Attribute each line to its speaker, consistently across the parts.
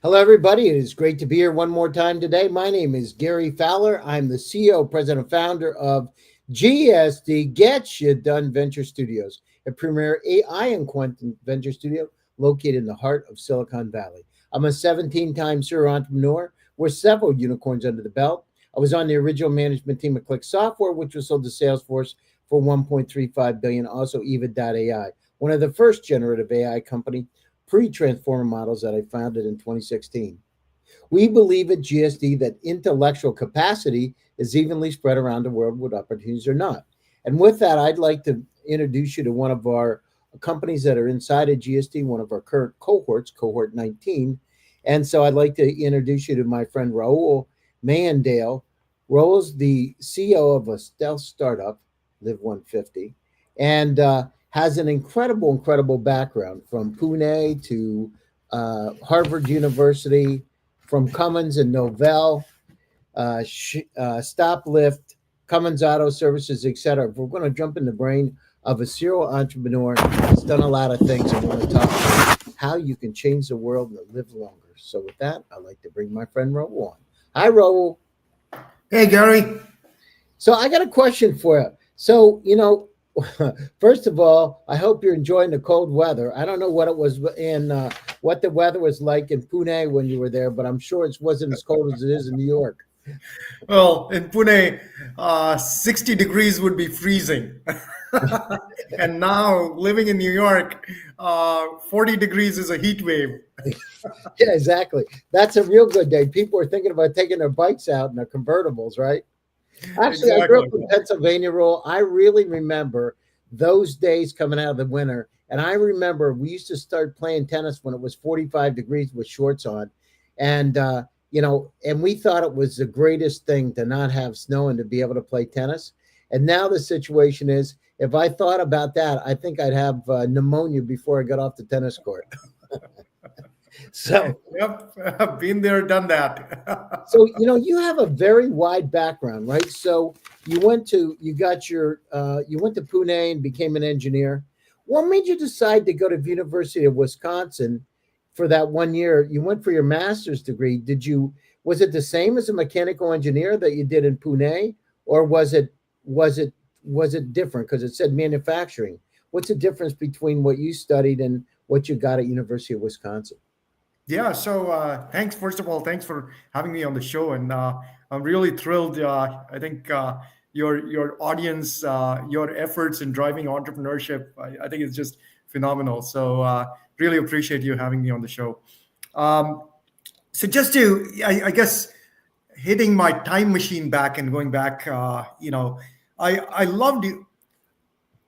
Speaker 1: Hello, everybody. It is great to be here one more time today. My name is Gary Fowler. I'm the CEO, president, and founder of GSD Get You Done Venture Studios, a premier AI and quantum venture studio located in the heart of Silicon Valley. I'm a 17-time serial entrepreneur with several unicorns under the belt. I was on the original management team of Click Software, which was sold to Salesforce for $1.35 billion. Also, Eva.ai, one of the first generative AI company pre-transformer models that I founded in 2016. We believe at GSD that intellectual capacity is evenly spread around the world with opportunities or not. And with that, I'd like to introduce you to one of our companies that are inside of GSD, one of our current cohorts, cohort 19. And so I'd like to introduce you to my friend Rahul Mehendale. Rahul's the CEO of a stealth startup, Live 150, and has an incredible background from Pune to Harvard University, from Cummins and Novell, Stoplift, Cummins Auto Services, etc. We're going to jump in the brain of a serial entrepreneur that's done a lot of things and want to talk about how you can change the world and live longer. So with that, I'd like to bring my friend Rahul on. Hi, Rahul.
Speaker 2: Hey, Gary.
Speaker 1: So I got a question for you. So, first of all, I hope you're enjoying the cold weather. I don't know what it was what the weather was like in Pune when you were there, but I'm sure it wasn't as cold as it is in New York.
Speaker 2: Well, in Pune, 60 degrees would be freezing. And now living in New York, 40 degrees is a heat wave.
Speaker 1: Yeah, exactly. That's a real good day. People are thinking about taking their bikes out in their convertibles, right? Actually, I grew up in Pennsylvania, Rural. I really remember those days coming out of the winter. And I remember we used to start playing tennis when it was 45 degrees with shorts on. And, and we thought it was the greatest thing to not have snow and to be able to play tennis. And now the situation is, if I thought about that, I think I'd have pneumonia before I got off the tennis court. So,
Speaker 2: yep, I've been there, done that.
Speaker 1: So, you have a very wide background, right? So you went to Pune and became an engineer. What made you decide to go to the University of Wisconsin for that 1 year? You went for your master's degree. Was it the same as a mechanical engineer that you did in Pune, or was it different because it said manufacturing? What's the difference between what you studied and what you got at University of Wisconsin?
Speaker 2: Yeah, so thanks, first of all, thanks for having me on the show. And I'm really thrilled. I think your audience, your efforts in driving entrepreneurship, I think it's just phenomenal. So really appreciate you having me on the show. So just to, I guess, hitting my time machine back and going back, I loved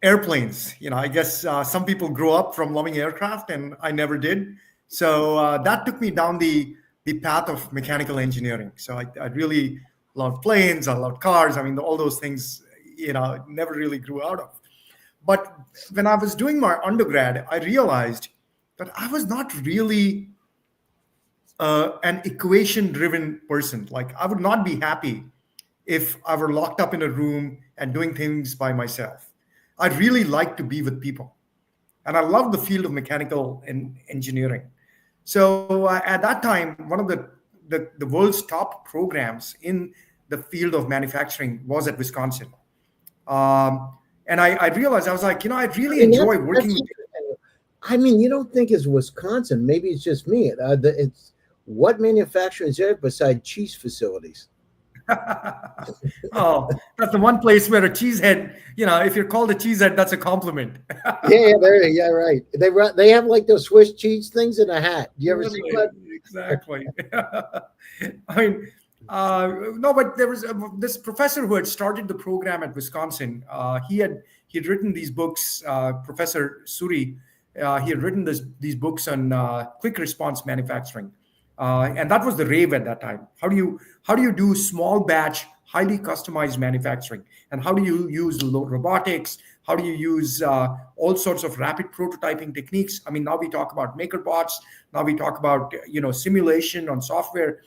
Speaker 2: airplanes. I guess some people grow up from loving aircraft, and I never did. So that took me down the path of mechanical engineering. So I really loved planes. I loved cars. I mean, all those things, never really grew out of. But when I was doing my undergrad, I realized that I was not really an equation-driven person. Like, I would not be happy if I were locked up in a room and doing things by myself. I'd really like to be with people. And I love the field of mechanical engineering. So at that time, one of the world's top programs in the field of manufacturing was at Wisconsin. And I realized, I was like, I really enjoy working with people.
Speaker 1: I mean, you don't think it's Wisconsin. Maybe it's just me. It's what manufacturing is there beside cheese facilities?
Speaker 2: Oh, that's the one place where a cheesehead, if you're called a cheesehead, that's a compliment.
Speaker 1: yeah, right. They have like those Swiss cheese things in a hat. Do you ever see that?
Speaker 2: Exactly. I mean, no, but there was this professor who had started the program at Wisconsin. He had written these books. Professor Suri, he had written these books on quick response manufacturing. And that was the rave at that time. How do you do small batch, highly customized manufacturing? And how do you use robotics? How do you use all sorts of rapid prototyping techniques? I mean, now we talk about maker bots. Now we talk about simulation on software.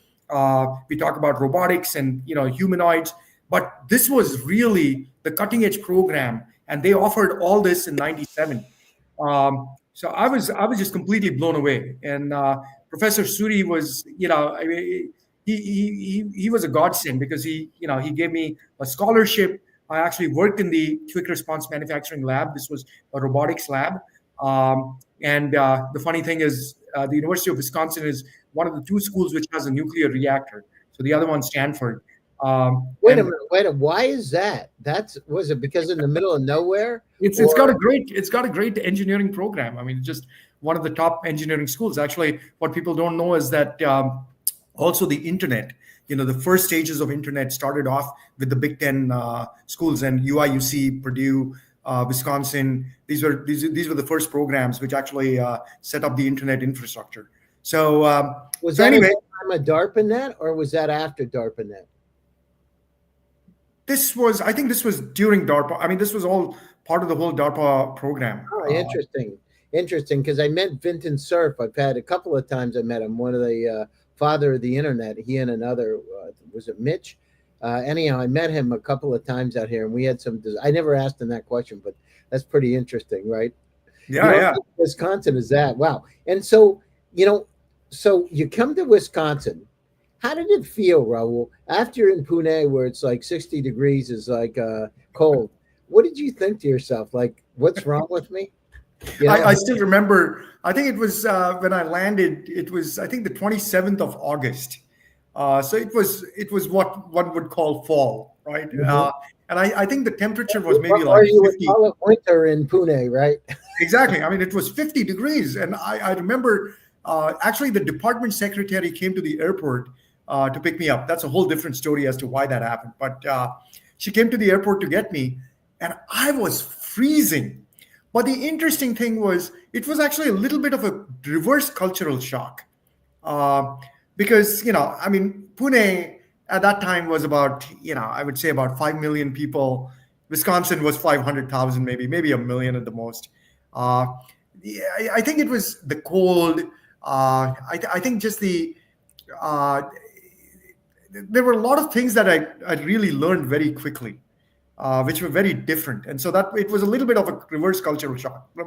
Speaker 2: We talk about robotics and humanoids. But this was really the cutting edge program, and they offered all this in '97. So I was just completely blown away. And Professor Suri was, I mean, he was a godsend because he gave me a scholarship. I actually worked in the quick response manufacturing lab. This was a robotics lab. And the funny thing is, the University of Wisconsin is one of the two schools which has a nuclear reactor. So the other one's Stanford.
Speaker 1: Wait a
Speaker 2: And
Speaker 1: minute, wait a why is that? Was it because in the middle of nowhere?
Speaker 2: it's got a great engineering program. I mean, just one of the top engineering schools. Actually, what people don't know is that also the internet. The first stages of internet started off with the Big Ten schools and UIUC, Purdue, Wisconsin. These were the first programs which actually set up the internet infrastructure. So
Speaker 1: Was
Speaker 2: so
Speaker 1: that
Speaker 2: anyway,
Speaker 1: at the time of DARPANET or was that after DARPANET?
Speaker 2: I think this was during DARPA. I mean, this was all part of the whole DARPA program.
Speaker 1: Oh, interesting. Interesting, because I met Vinton Cerf. I've had a couple of times I met him. One of the father of the internet. He and another was it Mitch? Anyhow, I met him a couple of times out here, and we had some. I never asked him that question, but that's pretty interesting, right?
Speaker 2: Yeah, yeah.
Speaker 1: Wisconsin is that wow? And so so you come to Wisconsin. How did it feel, Rahul, after you're in Pune, where it's like 60 degrees is like cold? What did you think to yourself? Like, what's wrong with me?
Speaker 2: I still remember. I think it was when I landed. It was, I think, the 27th of August. So it was what one would call fall, right?
Speaker 1: Mhm.
Speaker 2: And I think the temperature was maybe
Speaker 1: Or
Speaker 2: like
Speaker 1: you would
Speaker 2: 50.
Speaker 1: call it winter in Pune, right?
Speaker 2: Exactly. I mean, it was 50 degrees, and I remember actually the department secretary came to the airport to pick me up. That's a whole different story as to why that happened. But she came to the airport to get me, and I was freezing. But the interesting thing was, it was actually a little bit of a reverse cultural shock. Uh, because, I mean, Pune at that time was about, I would say about 5 million people. Wisconsin was 500,000, maybe a million at the most. Uh, yeah, I think it was the cold. I think just uh, there were a lot of things that I really learned very quickly, which were very different. And so that it was a little bit of a reverse cultural shock. The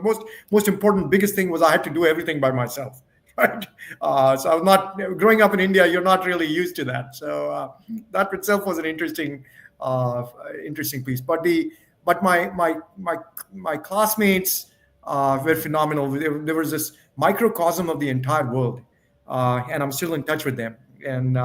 Speaker 2: most important, biggest thing was I had to do everything by myself. Right. So I was not growing up in India. You're not really used to that. So that itself was an interesting piece. But my classmates were phenomenal. There was this microcosm of the entire world, and I'm still in touch with them. And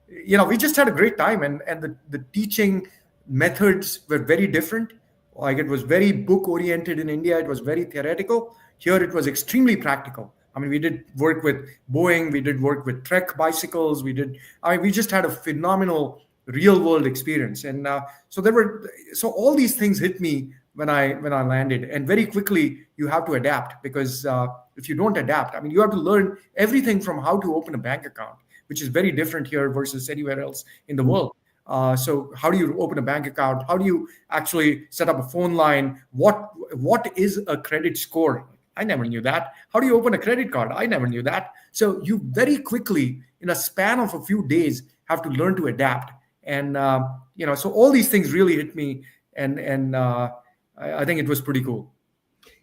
Speaker 2: we just had a great time. And the teaching methods were very different. Like, it was very book oriented in India. It was very theoretical. Here it was extremely practical. I mean, we did work with Boeing, we did work with Trek bicycles, we just had a phenomenal real world experience. And so all these things hit me when I landed. And very quickly you have to adapt, because if you don't adapt, I mean, you have to learn everything from how to open a bank account, which is very different here versus anywhere else in the world. So how do you open a bank account? How do you actually set up a phone line? What is a credit score? I never knew that. How do you open a credit card? I never knew that. So you very quickly, in a span of a few days, have to learn to adapt. And so all these things really hit me, and I think it was pretty cool.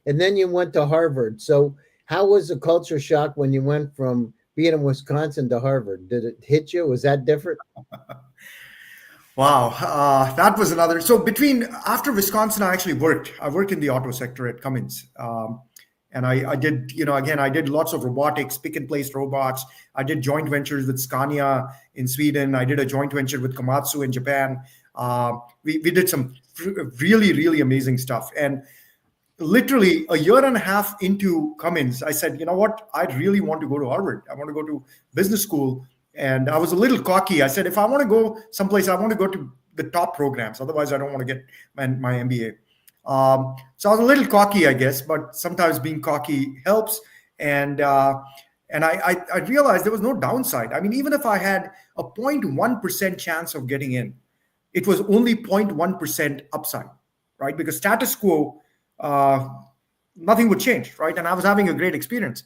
Speaker 1: And then you went to Harvard. So how was the culture shock when you went from being in Wisconsin to Harvard? Did it hit you? Was that different?
Speaker 2: Wow, that was another. So after Wisconsin, I worked in the auto sector at Cummins. And I did, again, I did lots of robotics, pick and place robots. I did joint ventures with Scania in Sweden. I did a joint venture with Komatsu in Japan. We did some really, really amazing stuff. And literally a year and a half into Cummins, I said, you know what? I really want to go to Harvard. I want to go to business school. And I was a little cocky. I said, if I want to go someplace, I want to go to the top programs. Otherwise, I don't want to get my MBA. So I was a little cocky, I guess, but sometimes being cocky helps. And I realized there was no downside. I mean, even if I had a 0.1% chance of getting in, it was only 0.1% upside, right? Because status quo, nothing would change, right? And I was having a great experience.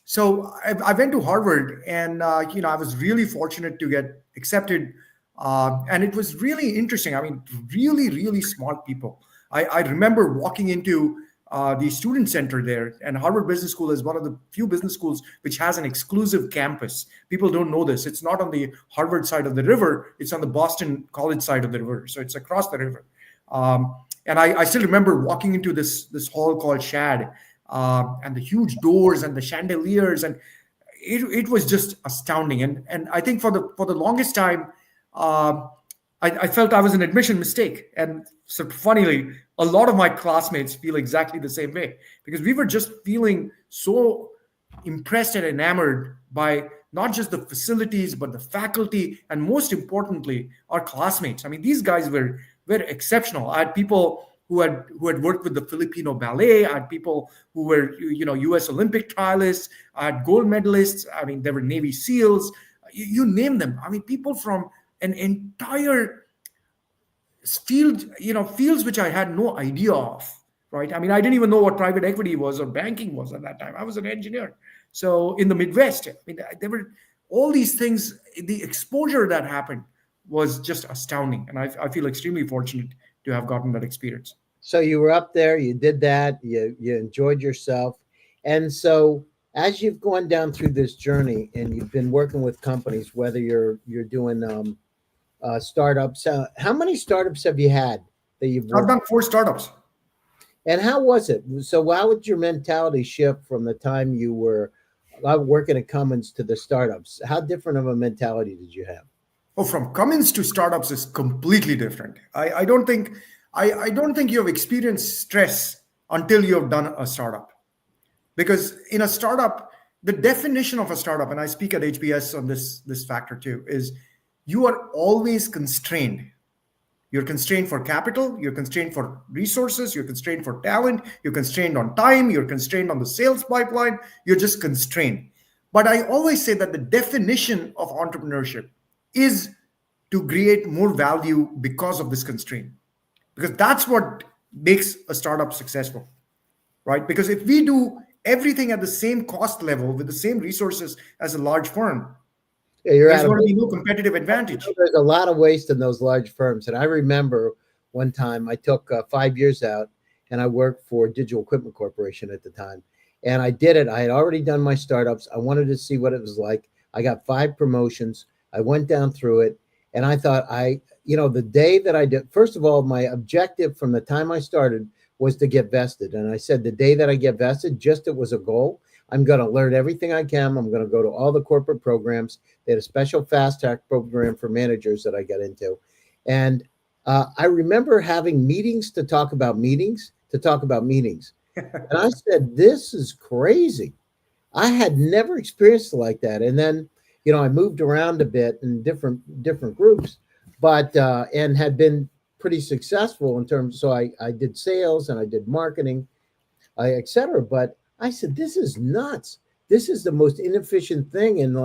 Speaker 2: So I went to Harvard, and I was really fortunate to get accepted. And it was really interesting. I mean, really, really smart people. I remember walking into the student center there. And Harvard Business School is one of the few business schools which has an exclusive campus. People don't know this. It's not on the Harvard side of the river. It's on the Boston College side of the river. So it's across the river. And I still remember walking into this hall called Shad, and the huge doors and the chandeliers, and it was just astounding. And I think for the longest time, I felt I was an admission mistake. And so funnily, a lot of my classmates feel exactly the same way, because we were just feeling so impressed and enamored by not just the facilities, but the faculty, and most importantly, our classmates. I mean, these guys were exceptional. I had people who had worked with the Filipino ballet. I had people who were U.S. Olympic trialists. I had gold medalists. I mean, there were Navy SEALs. You name them. I mean, people from an entire fields which I had no idea of, right? I mean, I didn't even know what private equity was or banking was at that time. I was an engineer. So in the Midwest, I mean, there were all these things. The exposure that happened was just astounding. And I feel extremely fortunate to have gotten that experience.
Speaker 1: So you were up there, you did that, you enjoyed yourself. And so as you've gone down through this journey and you've been working with companies, whether you're doing startups, how many startups have you had that you've
Speaker 2: I've
Speaker 1: worked?
Speaker 2: done 4 startups.
Speaker 1: And how was it? So how would your mentality shift from the time you were working at Cummins to the startups? How different of a mentality did you have?
Speaker 2: Oh, from Cummins to startups is completely different. I don't think you have experienced stress until you have done a startup. Because in a startup, the definition of a startup, and I speak at HBS on this factor too, is you are always constrained. You're constrained for capital, you're constrained for resources, you're constrained for talent, you're constrained on time, you're constrained on the sales pipeline, you're just constrained. But I always say that the definition of entrepreneurship is to create more value because of this constraint. Because that's what makes a startup successful, right? Because if we do everything at the same cost level with the same resources as a large firm, there's going to be no competitive advantage.
Speaker 1: There's a lot of waste in those large firms. And I remember one time I took 5 years out and I worked for Digital Equipment Corporation at the time. And I did it. I had already done my startups. I wanted to see what it was like. I got 5 promotions. I went down through it. And I thought the day that I did, first of all, my objective from the time I started was to get vested. And I said, the day that I get vested, it was a goal. I'm going to learn everything I can. I'm going to go to all the corporate programs. They had a special fast track program for managers that I got into. And I remember having meetings to talk about meetings. And I said, this is crazy. I had never experienced it like that. And then, I moved around a bit in different groups, but and had been pretty successful in terms. So I did sales and I did marketing, et cetera. But I said, this is nuts. This is the most inefficient thing. And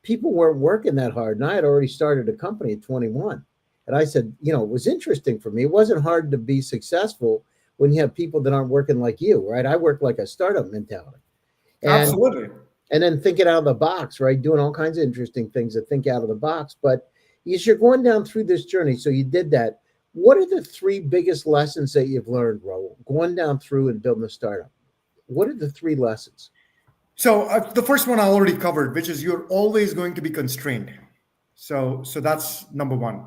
Speaker 1: people weren't working that hard. And I had already started a company at 21. And I said, it was interesting for me. It wasn't hard to be successful when you have people that aren't working like you, right? I work like a startup mentality.
Speaker 2: Absolutely.
Speaker 1: And then thinking out of the box, right? Doing all kinds of interesting things to think out of the box. But as you're going down through this journey, so you did that. What are the 3 biggest lessons that you've learned, Rahul, going down through and building a startup? What are the 3 lessons?
Speaker 2: So the first one I already covered, which is you're always going to be constrained. So that's number 1.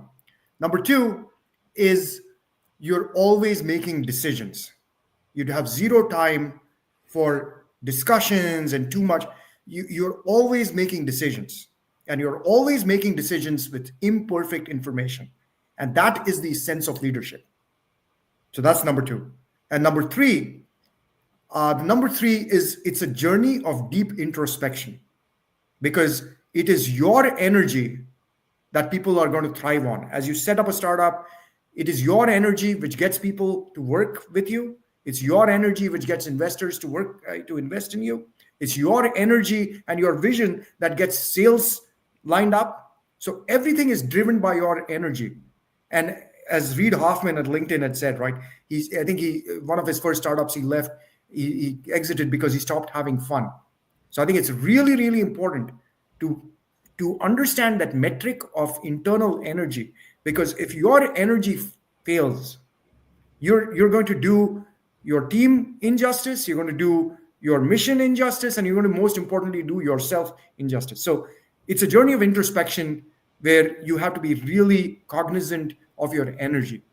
Speaker 2: Number 2 is you're always making decisions. You'd have 0 time for discussions and too much. You're always making decisions, and you're always making decisions with imperfect information. And that is the sense of leadership. So that's number 2. And number 3 is it's a journey of deep introspection, because it is your energy that people are going to thrive on. As you set up a startup, it is your energy which gets people to work with you. It's your energy which gets investors to work to invest in you. It's your energy and your vision that gets sales lined up. So everything is driven by your energy. And as Reid Hoffman at LinkedIn had said, right, one of his first startups, he left. He exited because he stopped having fun. So I think it's really, really important to understand that metric of internal energy, because if your energy fails, you're going to do your team injustice, you're going to do your mission injustice, and you're going to most importantly do yourself injustice. So it's a journey of introspection where you have to be really cognizant of your energy.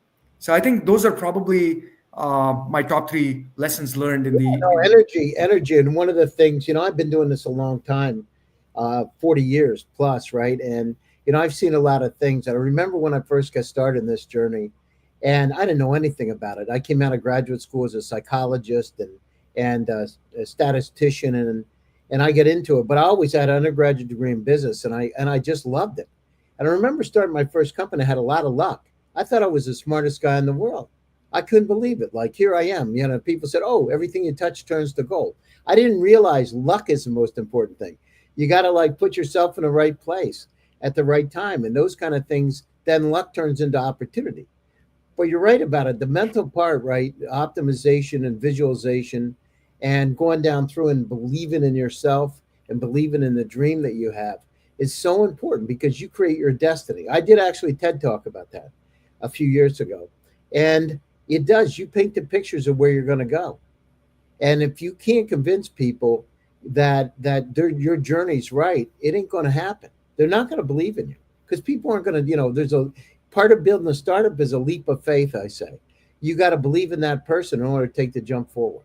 Speaker 2: So I think those are probably my top three lessons learned in the
Speaker 1: No, energy. And one of the things, I've been doing this a long time, 40 years plus, right? And, I've seen a lot of things. I remember when I first got started in this journey, and I didn't know anything about it. I came out of graduate school as a psychologist and a statistician, and I get into it. But I always had an undergraduate degree in business, and I just loved it. And I remember starting my first company. I had a lot of luck. I thought I was the smartest guy in the world. I couldn't believe it. Like, here I am. People said, "Oh, everything you touch turns to gold." I didn't realize luck is the most important thing. You got to like put yourself in the right place at the right time, and those kind of things. Then luck turns into opportunity. But you're right about it. The mental part, right? Optimization and visualization, and going down through and believing in yourself and believing in the dream that you have is so important because you create your destiny. I did actually TED Talk about that a few years ago, and it does. You paint the pictures of where you're going to go, and if you can't convince people that your journey's right, it ain't going to happen. They're not going to believe in you because people aren't going to. There's a part of building a startup is a leap of faith. I say, you got to believe in that person in order to take the jump forward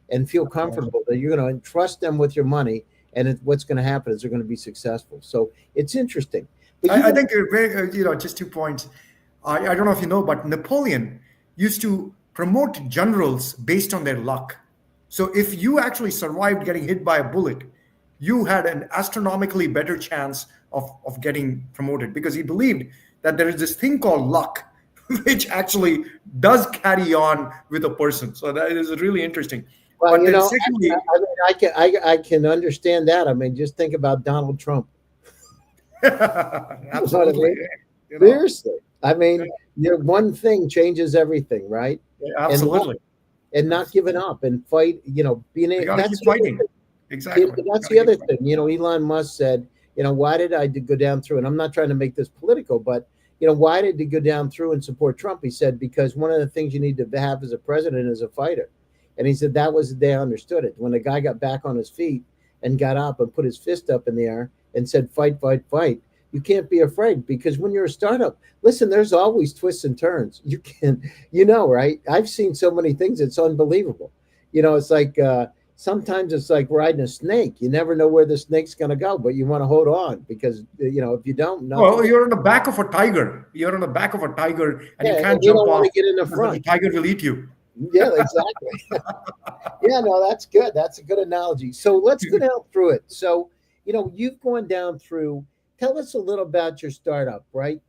Speaker 1: and feel comfortable that you're going to entrust them with your money, and what's going to happen is they're going to be successful. So it's interesting. But
Speaker 2: I think you're very, just 2 points. I don't know if you know, but Napoleon used to promote generals based on their luck. So if you actually survived getting hit by a bullet, you had an astronomically better chance of getting promoted because he believed that there is this thing called luck, which actually does carry on with a person. So that is really interesting.
Speaker 1: well,
Speaker 2: But then secondly,
Speaker 1: I can understand that. I mean, just think about Donald Trump. You know what I
Speaker 2: absolutely,
Speaker 1: mean?
Speaker 2: you know,
Speaker 1: Seriously. I mean, one thing changes everything, right? And
Speaker 2: absolutely.
Speaker 1: and not giving up and fight, being
Speaker 2: You
Speaker 1: a,
Speaker 2: got to keep
Speaker 1: that's the other
Speaker 2: fighting.
Speaker 1: thing.
Speaker 2: Exactly.
Speaker 1: That's
Speaker 2: Got to
Speaker 1: the
Speaker 2: keep
Speaker 1: other
Speaker 2: fighting.
Speaker 1: thing. Elon Musk said, why did I go down through? And I'm not trying to make this political, but why did he go down through and support Trump? He said because one of the things you need to have as a president is a fighter, and he said that was the day I understood it when the guy got back on his feet and got up and put his fist up in the air and said, "Fight, fight, fight." You can't be afraid because when you're a startup, listen, there's always twists and turns. You can, right? I've seen so many things; it's unbelievable. It's like. Sometimes it's like riding a snake. You never know where the snake's going to go, but you want to hold on because if you don't, nothing.
Speaker 2: Well, you're on the back of a tiger. You're on the back of a tiger, and you
Speaker 1: Yeah,
Speaker 2: can't
Speaker 1: and you
Speaker 2: jump
Speaker 1: don't want
Speaker 2: off
Speaker 1: to get in the
Speaker 2: because the
Speaker 1: front.
Speaker 2: tiger will eat you.
Speaker 1: Yeah, exactly. Yeah, no, that's good. That's a good analogy. So let's go down through it. So you've gone down through. Tell us a little about your startup, right?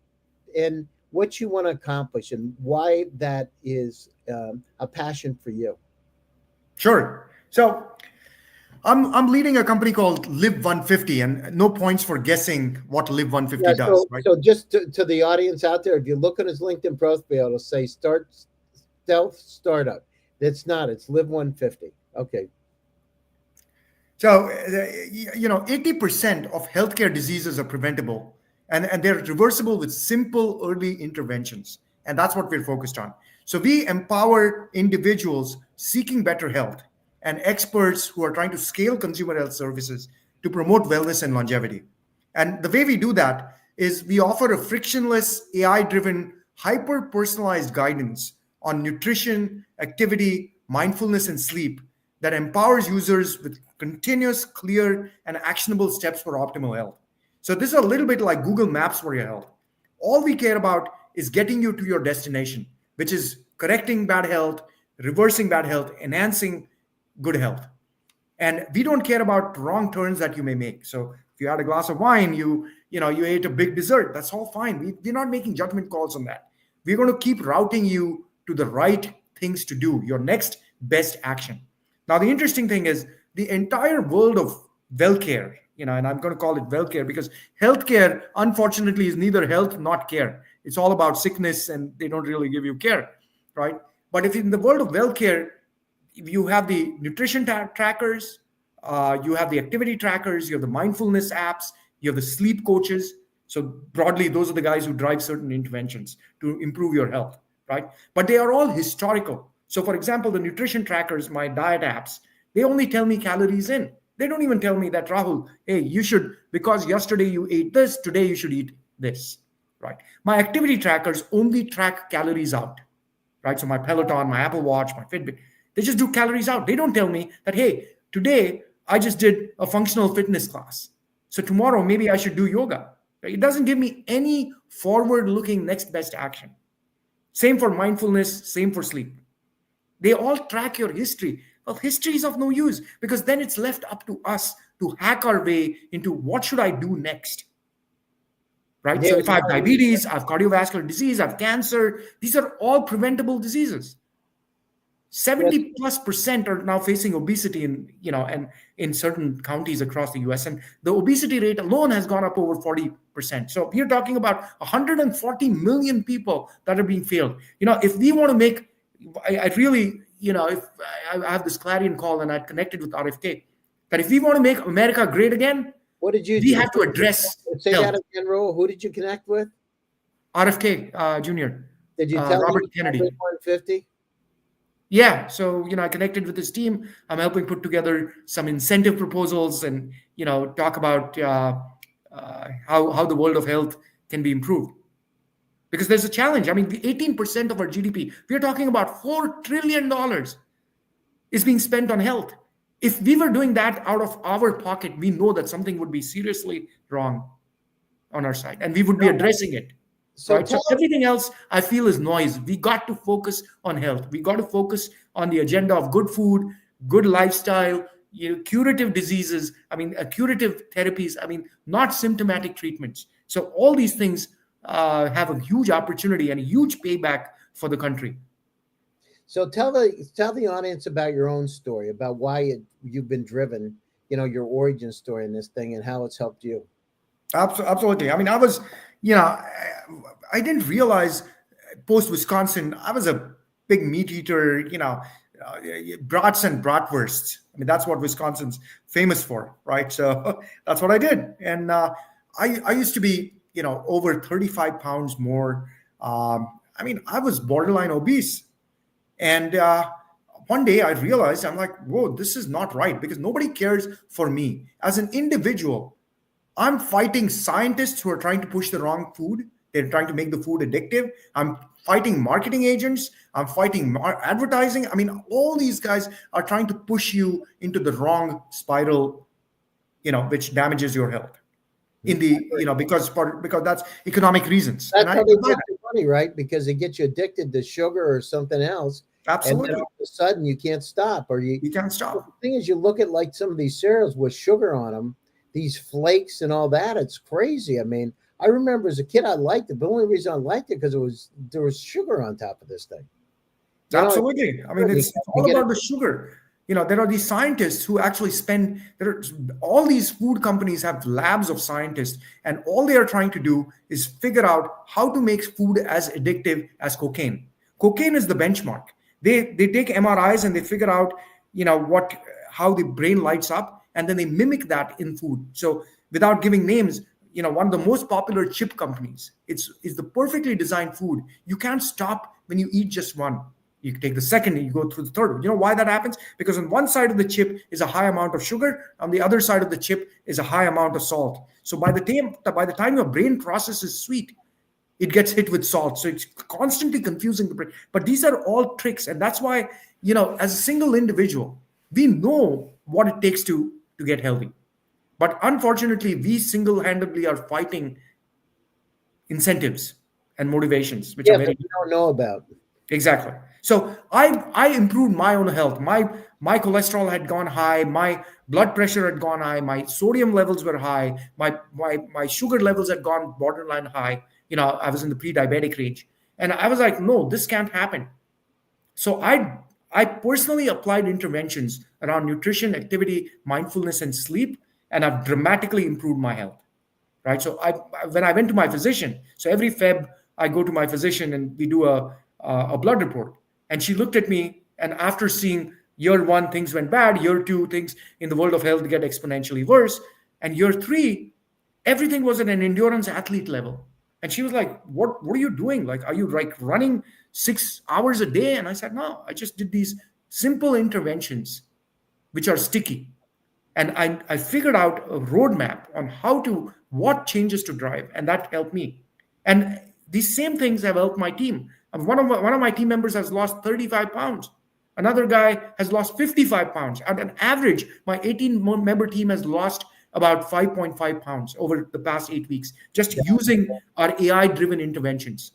Speaker 1: And what you want to accomplish, and why that is a passion for you.
Speaker 2: Sure. So I'm leading a company called Live 150, and no points for guessing what Live
Speaker 1: Yeah.
Speaker 2: 150 does,
Speaker 1: So,
Speaker 2: right?
Speaker 1: just to the audience out there, if you look at his LinkedIn profile, it'll say "Start Stealth Startup." It's not. It's Live 150. Okay.
Speaker 2: So, 80% of healthcare diseases are preventable and they're reversible with simple early interventions. And that's what we're focused on. So, we empower individuals seeking better health and experts who are trying to scale consumer health services to promote wellness and longevity. And the way we do that is we offer a frictionless, AI driven, hyper personalized guidance on nutrition, activity, mindfulness, and sleep that empowers users with continuous, clear, and actionable steps for optimal health. So, this is a little bit like Google Maps for your health. All we care about is getting you to your destination, which is correcting bad health, reversing bad health, enhancing good health. And we don't care about wrong turns that you may make. So if you had a glass of wine, you ate a big dessert, that's all fine. We're not making judgment calls on that. We're going to keep routing you to the right things to do, your next best action. Now the interesting thing is the entire world of well care, and I'm going to call it well care because healthcare unfortunately is neither health not care. It's all about sickness and they don't really give you care, right? But if in the world of well care, you have the nutrition trackers, you have the activity trackers, you have the mindfulness apps, you have the sleep coaches. So broadly, those are the guys who drive certain interventions to improve your health, right? But they are all historical. So for example, the nutrition trackers, my diet apps, they only tell me calories in. They don't even tell me that, Rahul, hey, you should, because yesterday you ate this, today you should eat this, right? My activity trackers only track calories out, right? So my Peloton, my Apple Watch, my Fitbit, they just do calories out. They don't tell me that, hey, today I just did a functional fitness class. So tomorrow maybe I should do yoga. Right? It doesn't give me any forward looking next best action. Same for mindfulness, same for sleep. They all track your history. Well, history is of no use because then it's left up to us to hack our way into what should I do next, right?
Speaker 1: Yeah,
Speaker 2: So if I have diabetes, I have cardiovascular disease, I have cancer, these are all preventable diseases. 70+% are now facing obesity and in certain counties across the US. And the obesity rate alone has gone up over 40%. So we're talking about 140 million people that are being failed. If we want to make, I really, if I have this clarion call and I connected with RFK, that if we want to make America great again,
Speaker 1: what did you
Speaker 2: we have to address
Speaker 1: say
Speaker 2: health.
Speaker 1: that again, Rahul? Who did you connect with?
Speaker 2: RFK Jr.
Speaker 1: Did you tell
Speaker 2: Robert
Speaker 1: him
Speaker 2: Kennedy?
Speaker 1: 150?
Speaker 2: Yeah, so I connected with his team. I'm helping put together some incentive proposals and talk about how the world of health can be improved. Because there's a challenge. I mean, the 18% of our GDP, we're talking about $4 trillion is being spent on health. If we were doing that out of our pocket, we know that something would be seriously wrong on our side, and we would be addressing it. So everything else I feel is noise. We got to focus on health. We got to focus on the agenda of good food, good lifestyle, curative diseases. Curative therapies. Not symptomatic treatments. So all these things have a huge opportunity and a huge payback for the country.
Speaker 1: So tell the audience about your own story, about why you've been driven, your origin story in this thing and how it's helped you.
Speaker 2: Absolutely. I was, I didn't realize post Wisconsin, I was a big meat eater, brats and bratwursts. That's what Wisconsin's famous for, right? So that's what I did. And I used to be, over 35 pounds more. I was borderline obese. And one day I realized, I'm like, whoa, this is not right because nobody cares for me. As an individual, I'm fighting scientists who are trying to push the wrong food. They're trying to make the food addictive. I'm fighting marketing agents. I'm fighting advertising. All these guys are trying to push you into the wrong spiral, which damages your health. Because that's economic reasons.
Speaker 1: That's how they get your money, right? Because they get you addicted to sugar or something else.
Speaker 2: Absolutely.
Speaker 1: And then all of a sudden you can't stop, or you
Speaker 2: can't stop.
Speaker 1: The thing is, you look at like some of these cereals with sugar on them, these flakes and all that. It's crazy. I remember as a kid I liked it, but the only reason I liked it because there was sugar on top of this thing.
Speaker 2: Absolutely. It's all about the sugar. There are these scientists who actually all these food companies have labs of scientists, and all they are trying to do is figure out how to make food as addictive as cocaine. Cocaine is the benchmark. They take MRIs and they figure out, how the brain lights up, and then they mimic that in food. So without giving names, one of the most popular chip companies, is the perfectly designed food. You can't stop when you eat just one. You take the second and you go through the third. You know why that happens? Because on one side of the chip is a high amount of sugar. On the other side of the chip is a high amount of salt. So by the time your brain processes sweet, it gets hit with salt. So it's constantly confusing the brain. But these are all tricks. And that's why, as a single individual, we know what it takes to get healthy. But unfortunately, we single-handedly are fighting incentives and motivations, which are very
Speaker 1: we don't know about.
Speaker 2: Exactly. So I improved my own health. My cholesterol had gone high. My blood pressure had gone high. My sodium levels were high. My sugar levels had gone borderline high. I was in the pre-diabetic range. And I was like, no, this can't happen. So I personally applied interventions around nutrition, activity, mindfulness, and sleep, and I've dramatically improved my health. Right. So when I went to my physician, so every Feb I go to my physician and we do a blood report. And she looked at me, and after seeing year 1, things went bad. Year 2, things in the world of health get exponentially worse. And year 3, everything was at an endurance athlete level. And she was like, what are you doing? Like, are you like running 6 hours a day? And I said, no, I just did these simple interventions which are sticky. And I figured out a roadmap on what changes to drive, and that helped me. And these same things have helped my team. One of my team members has lost 35 pounds. Another guy has lost 55 pounds. At an average, my 18-member team has lost about 5.5 pounds over the past 8 weeks, just using our AI-driven interventions.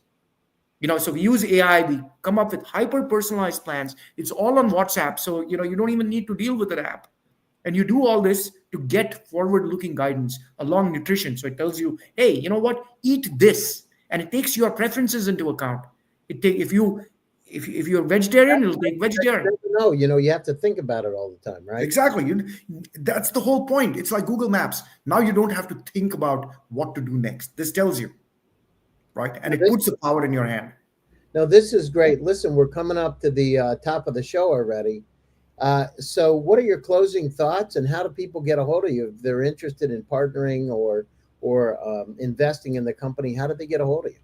Speaker 2: So we use AI, we come up with hyper personalized plans. It's all on WhatsApp, so you don't even need to deal with an app. And you do all this to get forward looking guidance along nutrition. So it tells you, hey, you know what, eat this, and it takes your preferences into account. If you're vegetarian, it'll take vegetarian.
Speaker 1: No, you have to think about it all the time, right?
Speaker 2: Exactly. That's the whole point. It's like Google Maps. Now you don't have to think about what to do next. This tells you, right? And it puts the power in your hand.
Speaker 1: Now, this is great. Listen, we're coming up to the top of the show already. So what are your closing thoughts, and how do people get a hold of you if they're interested in partnering or investing in the company? How do they get a hold of you?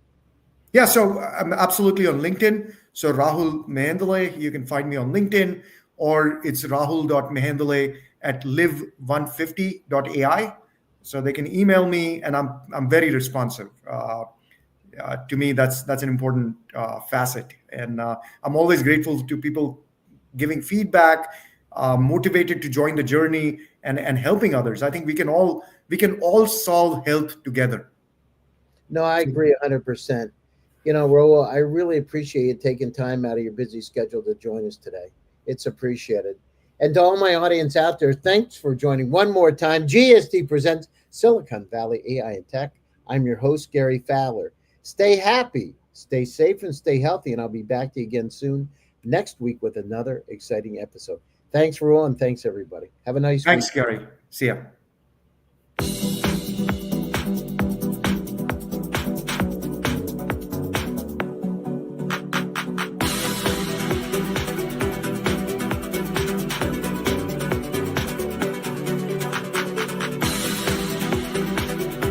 Speaker 2: Yeah, so I'm absolutely on LinkedIn. So Rahul Mehendale, you can find me on LinkedIn, or it's rahul.mehendale at live150.ai. So they can email me, and I'm very responsive. To me, that's an important facet, and I'm always grateful to people giving feedback, motivated to join the journey, and helping others. I think we can all solve health together.
Speaker 1: No, I agree 100%. Rahul, I really appreciate you taking time out of your busy schedule to join us today. It's appreciated. And to all my audience out there, thanks for joining one more time. GSD Presents Silicon Valley AI and Tech. I'm your host, Gary Fowler. Stay happy, stay safe, and stay healthy. And I'll be back to you again soon next week with another exciting episode. Thanks, Rahul, and thanks, everybody. Have a nice week.
Speaker 2: Thanks, Gary. See ya.